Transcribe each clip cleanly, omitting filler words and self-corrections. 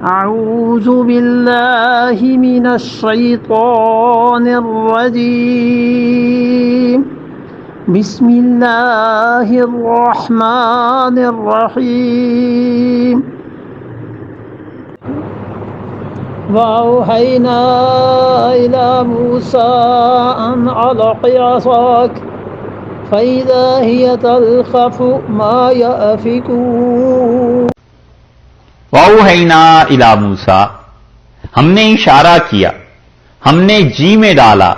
أعوذ بالله من الشيطان الرجيم بسم الله الرحمن الرحيم وأوحينا إلى موسى أن ألق عصاك فإذا هي تلقف ما يأفكون وَأَوْحَيْنَا إِلَى موسیٰ، ہم نے اشارہ کیا، ہم نے جی میں ڈالا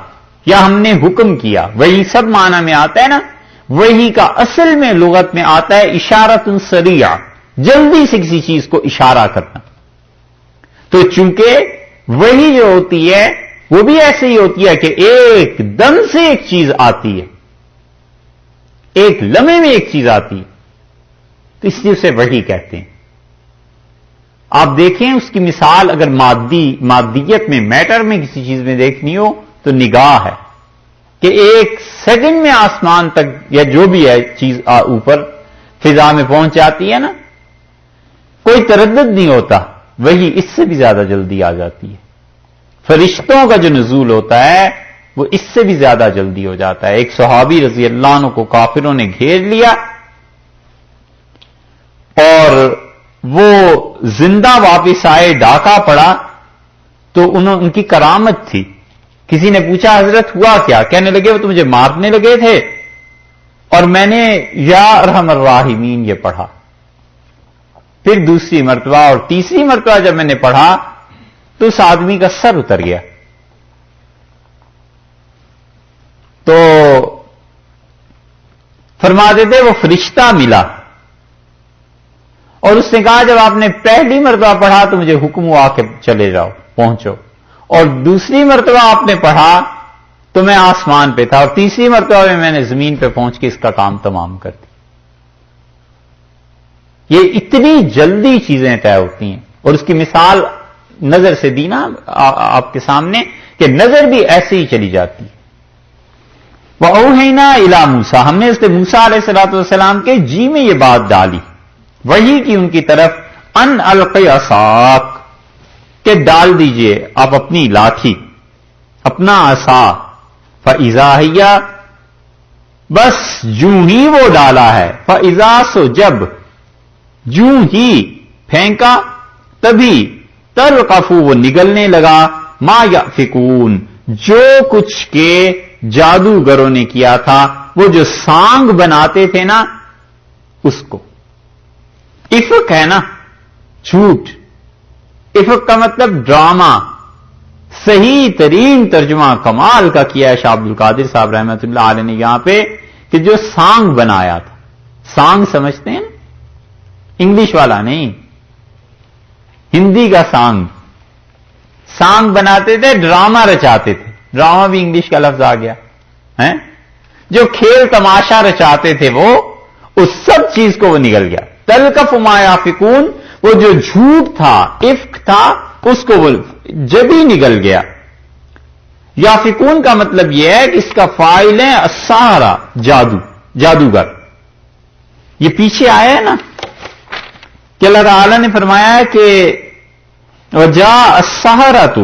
یا ہم نے حکم کیا. وہی سب معنی میں آتا ہے نا. وہی کا اصل میں لغت میں آتا ہے اشارۃ سریعہ، جلدی سے کسی چیز کو اشارہ کرنا. تو چونکہ وہی جو ہوتی ہے وہ بھی ایسے ہی ہوتی ہے کہ ایک دم سے ایک چیز آتی ہے، ایک لمحے میں ایک چیز آتی ہے، تو اس لیے اسے وحی کہتے ہیں. آپ دیکھیں اس کی مثال اگر مادیت میں، میٹر میں کسی چیز میں دیکھنی ہو تو نگاہ ہے کہ ایک سیکنڈ میں آسمان تک یا جو بھی ہے چیز اوپر فضا میں پہنچ جاتی ہے نا، کوئی تردد نہیں ہوتا. وہی اس سے بھی زیادہ جلدی آ جاتی ہے. فرشتوں کا جو نزول ہوتا ہے وہ اس سے بھی زیادہ جلدی ہو جاتا ہے. ایک صحابی رضی اللہ عنہ کو کافروں نے گھیر لیا اور وہ زندہ واپس آئے، ڈاکہ پڑا تو ان کی کرامت تھی. کسی نے پوچھا حضرت ہوا کیا؟ کہنے لگے وہ تو مجھے مارنے لگے تھے اور میں نے یا ارحم الراحمین یہ پڑھا. پھر دوسری مرتبہ اور تیسری مرتبہ جب میں نے پڑھا تو اس آدمی کا سر اتر گیا. تو فرماتے تھے وہ فرشتہ ملا اور اس نے کہا جب آپ نے پہلی مرتبہ پڑھا تو مجھے حکم ہوا کہ چلے جاؤ، پہنچو، اور دوسری مرتبہ آپ نے پڑھا تو میں آسمان پہ تھا، اور تیسری مرتبہ میں نے زمین پہ پہنچ کے اس کا کام تمام کر دی. یہ اتنی جلدی چیزیں طے ہوتی ہیں. اور اس کی مثال نظر سے دی نا آپ کے سامنے کہ نظر بھی ایسے ہی چلی جاتی ہے. وَأَوْحَيْنَا إِلَى موسیٰ، ہم نے اس موسیٰ علیہ السلام کے جی میں یہ بات ڈالی، وہی کی ان کی طرف، ان القی عصاک، کہ ڈال دیجئے آپ اپنی لاٹھی، اپنا عصا. فَإِذَا هِيَ، بس جوں ہی وہ ڈالا ہے، فَإِذَا، سو جب، جوں ہی پھینکا تبھی، تلقف، وہ نگلنے لگا، ما یأفکون، جو کچھ کے جادوگروں نے کیا تھا، وہ جو سانگ بناتے تھے نا اس کو. افق ہے نا، جھوٹ. افق کا مطلب ڈرامہ. صحیح ترین ترجمہ کمال کا کیا ہے شاہ عبد القادر صاحب رحمۃ اللہ علیہ نے یہاں پہ، کہ جو سانگ بنایا تھا. سانگ سمجھتے ہیں، انگلش والا نہیں، ہندی کا سانگ. سانگ بناتے تھے، ڈرامہ رچاتے تھے. ڈرامہ بھی انگلش کا لفظ آ گیا ہے. جو کھیل تماشا رچاتے تھے وہ، اس سب چیز کو وہ نگل گیا. تلقف ما یافکون، وہ جو جھوٹ تھا، افک تھا، اس کو وہ جب ہی نگل گیا. یافکون کا مطلب یہ ہے کہ اس کا فاعل ہے السحرہ، جادوگر. یہ پیچھے آیا ہے نا کہ اللہ تعالی نے فرمایا ہے کہ وجاء السحرۃ،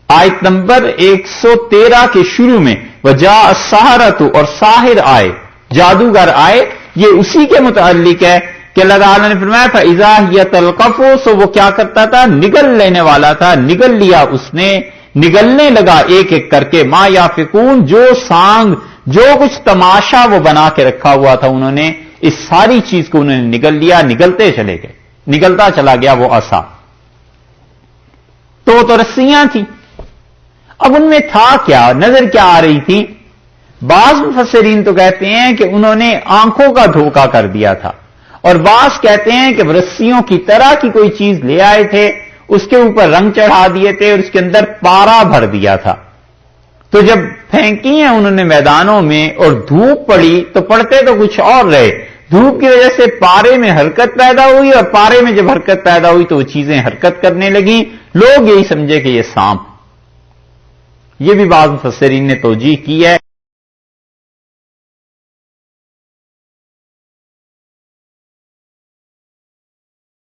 آیت نمبر 113 کے شروع میں وجاء السحرۃ، اور ساحر آئے، جادوگر آئے. یہ اسی کے متعلق ہے کہ اللہ تعالیٰ نے فرمایا فَإِذَا هِيَ تَلْقَفُ، سو وہ کیا کرتا تھا؟ نگل لینے والا تھا. نگل لیا اس نے، نگلنے لگا ایک ایک کر کے. ما یافکون، جو سانگ، جو کچھ تماشا وہ بنا کے رکھا ہوا تھا انہوں نے، اس ساری چیز کو انہوں نے نگل لیا. نگلتے چلے گئے، نگلتا چلا گیا وہ عصا. تو رسیاں تھیں. اب ان میں تھا کیا؟ نظر کیا آ رہی تھی؟ بعض مفسرین تو کہتے ہیں کہ انہوں نے آنکھوں کا دھوکہ کر دیا تھا، اور بعض کہتے ہیں کہ رسیوں کی طرح کی کوئی چیز لے آئے تھے، اس کے اوپر رنگ چڑھا دیے تھے اور اس کے اندر پارا بھر دیا تھا. تو جب پھینکی ہیں انہوں نے میدانوں میں اور دھوپ پڑی تو پڑتے تو کچھ اور رہے. دھوپ کی وجہ سے پارے میں حرکت پیدا ہوئی، اور پارے میں جب حرکت پیدا ہوئی تو وہ چیزیں حرکت کرنے لگیں. لوگ یہی سمجھے کہ یہ سانپ. یہ بھی بعض مفسرین نے توجیہ کی ہے.